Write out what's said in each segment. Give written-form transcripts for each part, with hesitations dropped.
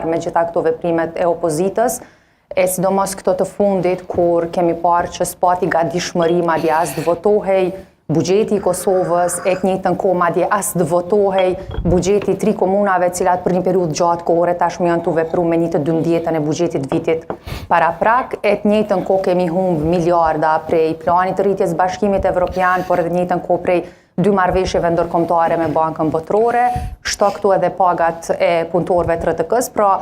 me gjitha këto veprimet e opozitës, e sidomos këto të fundit, kur kemi parë që spati gatishmëri madje as të votohej buxheti i Kosovës, e të njëjtën kohë madje as të votohej buxheti i 3 komunave, cilat për një periudhë gjatë kohore tashmë janë të vepruar me 1/12 e buxhetit vitit paraprak, e të njëjtën kohë kemi humbë miliarda prej planit të rritjes bashkimit evropian, por edhe të njëjtën kohë prej 2 marrëveshjeve ndërkombëtare me Bankën Botërore, shto këtu edhe pagat e punëtorëve të RTK-s, pra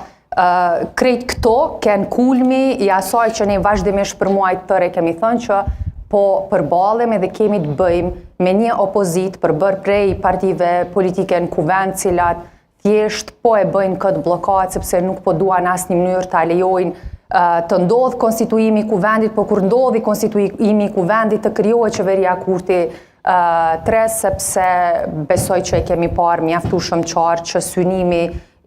krejt këto kanë kulmi i asaj që ne vazhdimisht për muaj të tërë kemi thënë që po përballemi dhe kemi të bëjmë me një opozit përbër prej partive politike në kuvend, cilat thjesht po e bëjnë këtë bllokat sepse nuk po duan në asnjë mënyrë ta lejojnë të ndodh konstituimi i kuvendit, por kur ndodhi konstituimi i kuvendit të krijohet qeveria Kurti 3, sepse besoj që e kemi parë mjaftueshëm qartë që synimi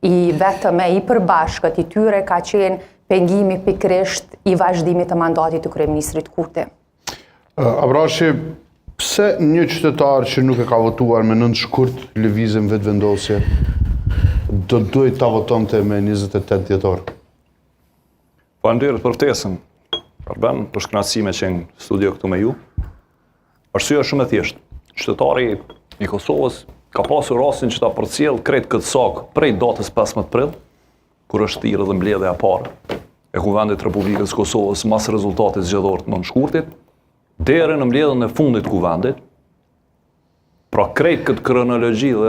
i vetëm e i përbashkët i tyre ka qenë pengimi pikërisht i vazhdimit të mandatit të kryeministrit Kurti. Abrashi, pse një qytetar që nuk e ka votuar me 9 shkurt lëvizjen vetëvendosje do duhet ta votonte me 28 dhjetor? Faleminderit për ftesën. Arben, për shkënaqësi me qenë në studio këtu me ju. Arsyeja është shumë e thjeshtë. Qytetari i Kosovës ka pasur rastin që ta përcjell krejt këtë sak prej datës 15 prill, kur është thirrë dhe mbledhja e parë e Kuvendit të Republikës Kosovës mas rezultatit zgjedhor të 9 shkurtit, deri në mbledhjen e fundit të Kuvendit. Pra krejt këtë kronologji dhe